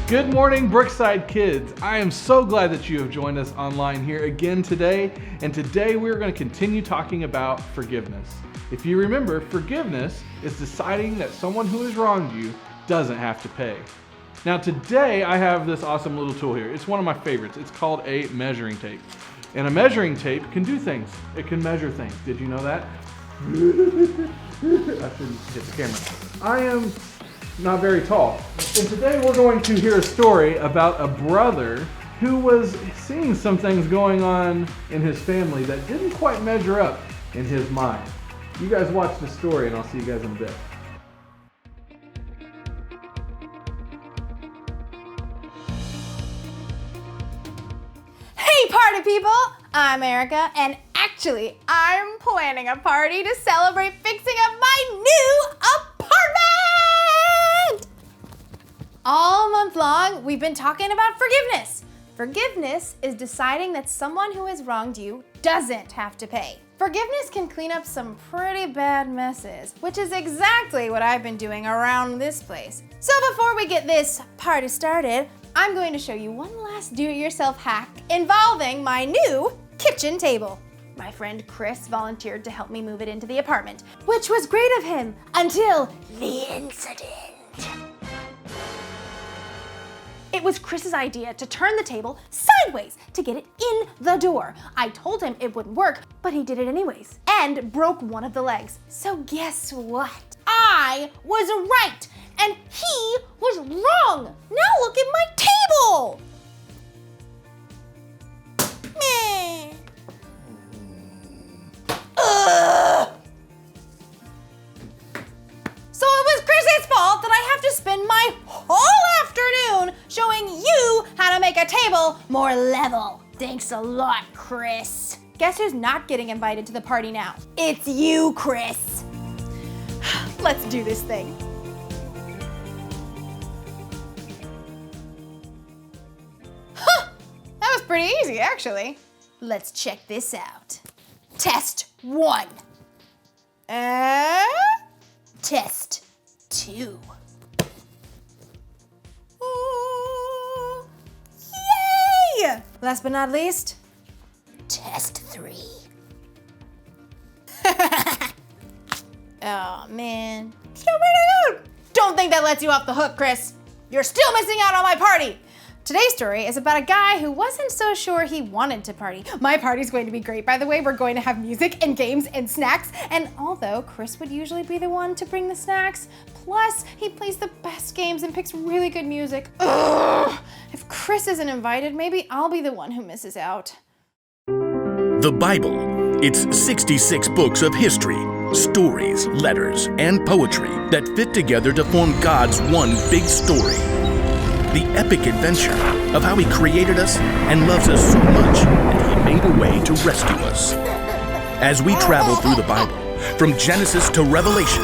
Good morning, Brookside kids. I am so glad that you have joined us online here again today. And today we're going to continue talking about forgiveness. If you remember, forgiveness is deciding that someone who has wronged you doesn't have to pay. Now today I have this awesome little tool here. It's one of my favorites. It's called a measuring tape. And a measuring tape can do things. It can measure things. Did you know that? I shouldn't hit the camera. I am not very tall. And today we're going to hear a story about a brother who was seeing some things going on in his family that didn't quite measure up in his mind. You guys watch the story and I'll see you guys in a bit. Hey party people! I'm Erica, and actually I'm planning a party to celebrate fixing up my new apartment! All month long, we've been talking about forgiveness. Forgiveness is deciding that someone who has wronged you doesn't have to pay. Forgiveness can clean up some pretty bad messes, which is exactly what I've been doing around this place. So before we get this party started, I'm going to show you one last do-it-yourself hack involving my new kitchen table. My friend Chris volunteered to help me move it into the apartment, which was great of him until the incident. It was Chris's idea to turn the table sideways to get it in the door. I told him it wouldn't work, but he did it anyways and broke one of the legs. So guess what? I was right and he was wrong. Now look at my table. Meh. Ugh. So it was Chris's fault that I have to spend my whole afternoon showing you how to make a table more level. Thanks a lot, Chris. Guess who's not getting invited to the party now? It's you, Chris. Let's do this thing. Huh, that was pretty easy, actually. Let's check this out. Test 1. Test 2. Ooh, yay! Last but not least, test 3. Oh man. Don't think that lets you off the hook, Chris. You're still missing out on my party. Today's story is about a guy who wasn't so sure he wanted to party. My party's going to be great, by the way. We're going to have music and games and snacks. And although Chris would usually be the one to bring the snacks, plus he plays the best games and picks really good music. Ugh! If Chris isn't invited, maybe I'll be the one who misses out. The Bible. It's 66 books of history, stories, letters, and poetry that fit together to form God's one big story. The epic adventure of how He created us and loves us so much that He made a way to rescue us. As we travel through the Bible, from Genesis to Revelation,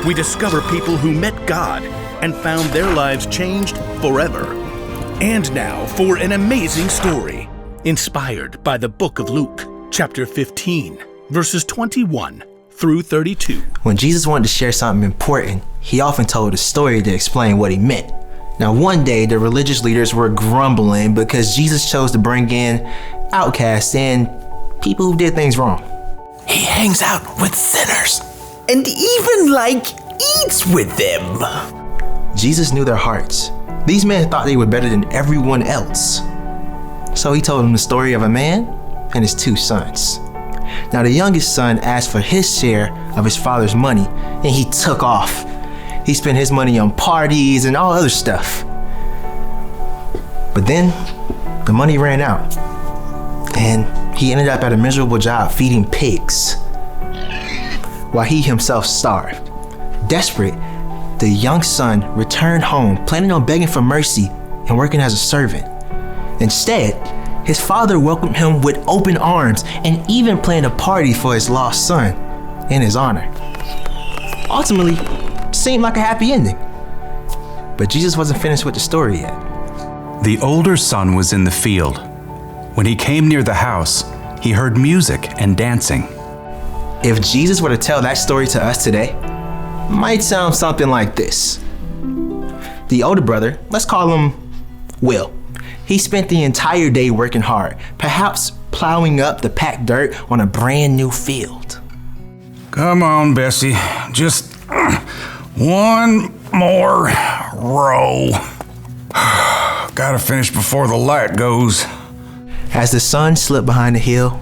we discover people who met God and found their lives changed forever. And now for an amazing story, inspired by the book of Luke, chapter 15, verses 21 through 32. When Jesus wanted to share something important, He often told a story to explain what He meant. Now one day, the religious leaders were grumbling because Jesus chose to bring in outcasts and people who did things wrong. He hangs out with sinners and even, eats with them. Jesus knew their hearts. These men thought they were better than everyone else. So He told them the story of a man and his 2 sons. Now the youngest son asked for his share of his father's money and he took off. He spent his money on parties and all other stuff. But then the money ran out and he ended up at a miserable job feeding pigs while he himself starved. Desperate, the young son returned home planning on begging for mercy and working as a servant. Instead, his father welcomed him with open arms and even planned a party for his lost son in his honor. Ultimately, seemed like a happy ending. But Jesus wasn't finished with the story yet. The older son was in the field. When he came near the house, he heard music and dancing. If Jesus were to tell that story to us today, it might sound something like this. The older brother, let's call him Will. He spent the entire day working hard, perhaps plowing up the packed dirt on a brand new field. Come on, Bessie. Just one more row. Gotta finish before the light goes. As the sun slipped behind the hill,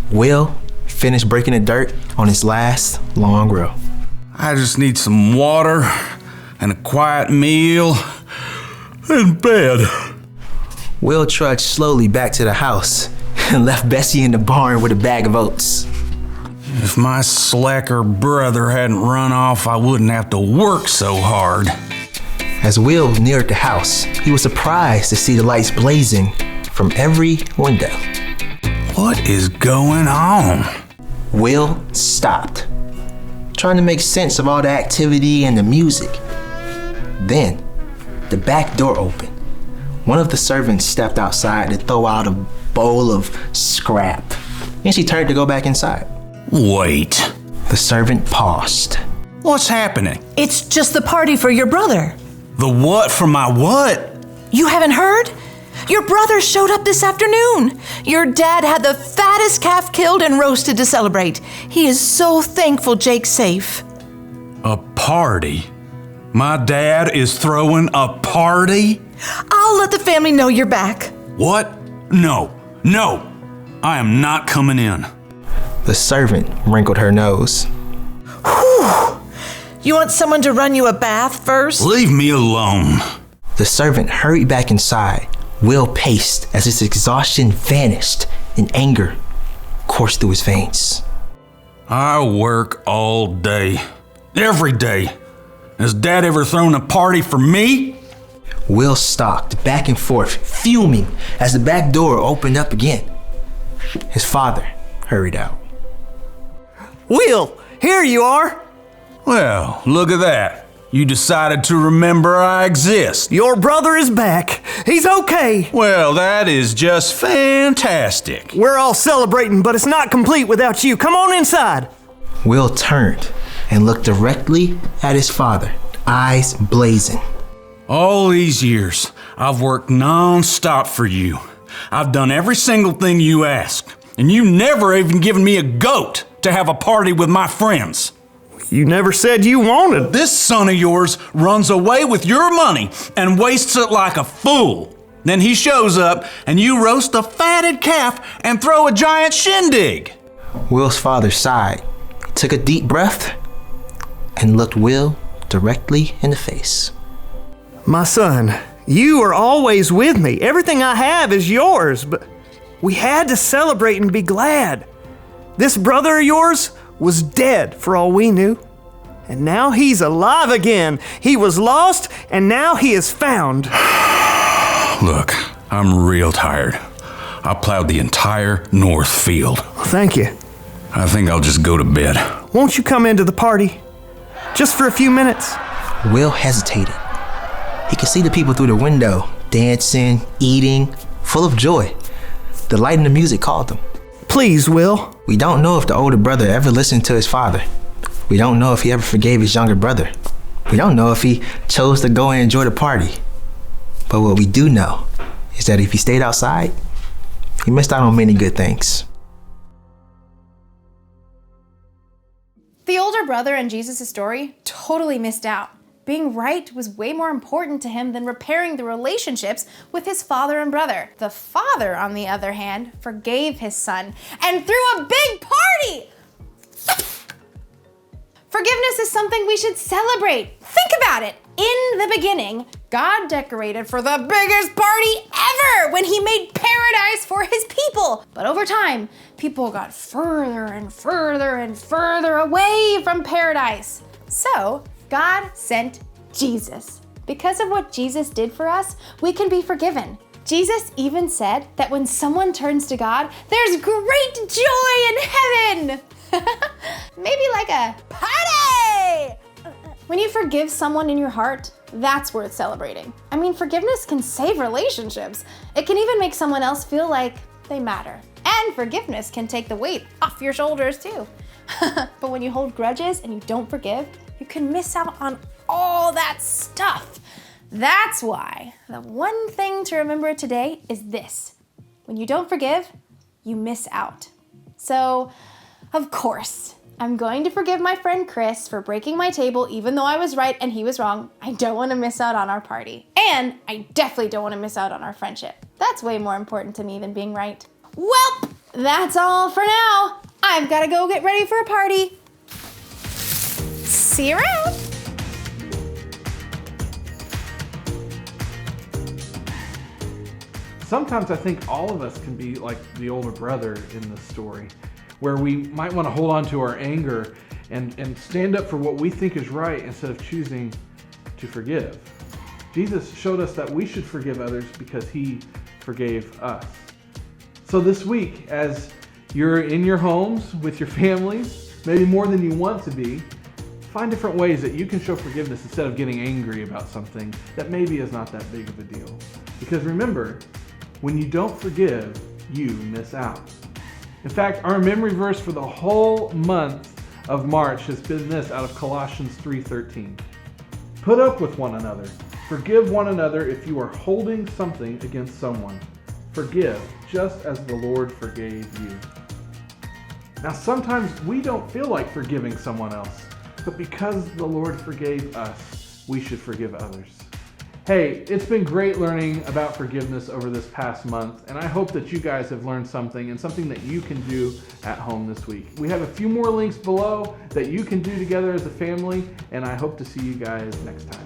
Will finished breaking the dirt on his last long row. I just need some water and a quiet meal and bed. Will trudged slowly back to the house and left Bessie in the barn with a bag of oats. If my slacker brother hadn't run off, I wouldn't have to work so hard. As Will neared the house, he was surprised to see the lights blazing from every window. What is going on? Will stopped, trying to make sense of all the activity and the music. Then, the back door opened. One of the servants stepped outside to throw out a bowl of scrap, and she turned to go back inside. Wait. The servant paused. What's happening? It's just the party for your brother. The what for my what? You haven't heard? Your brother showed up this afternoon. Your dad had the fattest calf killed and roasted to celebrate. He is so thankful Jake's safe. A party? My dad is throwing a party? I'll let the family know you're back. What? No. I am not coming in. The servant wrinkled her nose. Whew. You want someone to run you a bath first? Leave me alone. The servant hurried back inside. Will paced as his exhaustion vanished and anger coursed through his veins. I work all day. Every day. Has Dad ever thrown a party for me? Will stalked back and forth, fuming as the back door opened up again. His father hurried out. Will, here you are. Well, look at that. You decided to remember I exist. Your brother is back. He's okay. Well, that is just fantastic. We're all celebrating, but it's not complete without you. Come on inside. Will turned and looked directly at his father, eyes blazing. All these years, I've worked non-stop for you. I've done every single thing you asked, and you never even given me a goat to have a party with my friends. You never said you wanted. This son of yours runs away with your money and wastes it like a fool. Then he shows up and you roast a fatted calf and throw a giant shindig. Will's father sighed, took a deep breath, and looked Will directly in the face. My son, you are always with me. Everything I have is yours, but we had to celebrate and be glad. This brother of yours was dead for all we knew, and now he's alive again. He was lost, and now he is found. Look, I'm real tired. I plowed the entire north field. Thank you. I think I'll just go to bed. Won't you come into the party? Just for a few minutes. Will hesitated. He could see the people through the window, dancing, eating, full of joy. The light and the music called them. Please, Will. We don't know if the older brother ever listened to his father. We don't know if he ever forgave his younger brother. We don't know if he chose to go and enjoy the party. But what we do know is that if he stayed outside, he missed out on many good things. The older brother in Jesus' story totally missed out. Being right was way more important to him than repairing the relationships with his father and brother. The father, on the other hand, forgave his son and threw a big party! Forgiveness is something we should celebrate. Think about it. In the beginning, God decorated for the biggest party ever when he made paradise for his people. But over time, people got further and further and further away from paradise. So, God sent Jesus. Because of what Jesus did for us, we can be forgiven. Jesus even said that when someone turns to God, there's great joy in heaven. Maybe like a party! When you forgive someone in your heart, that's worth celebrating. I mean, forgiveness can save relationships. It can even make someone else feel like they matter. And forgiveness can take the weight off your shoulders too. But when you hold grudges and you don't forgive, you can miss out on all that stuff. That's why the one thing to remember today is this. When you don't forgive, you miss out. So, of course, I'm going to forgive my friend Chris for breaking my table even though I was right and he was wrong. I don't want to miss out on our party. And I definitely don't want to miss out on our friendship. That's way more important to me than being right. Well, that's all for now. I've got to go get ready for a party. See you around. Sometimes I think all of us can be like the older brother in this story, where we might want to hold on to our anger and stand up for what we think is right instead of choosing to forgive. Jesus showed us that we should forgive others because he forgave us. So this week, as you're in your homes with your families, maybe more than you want to be, find different ways that you can show forgiveness instead of getting angry about something that maybe is not that big of a deal. Because remember, when you don't forgive, you miss out. In fact, our memory verse for the whole month of March has been this out of Colossians 3:13. Put up with one another. Forgive one another if you are holding something against someone. Forgive just as the Lord forgave you. Now, sometimes we don't feel like forgiving someone else, but because the Lord forgave us, we should forgive others. Hey, it's been great learning about forgiveness over this past month, and I hope that you guys have learned something and something that you can do at home this week. We have a few more links below that you can do together as a family, and I hope to see you guys next time.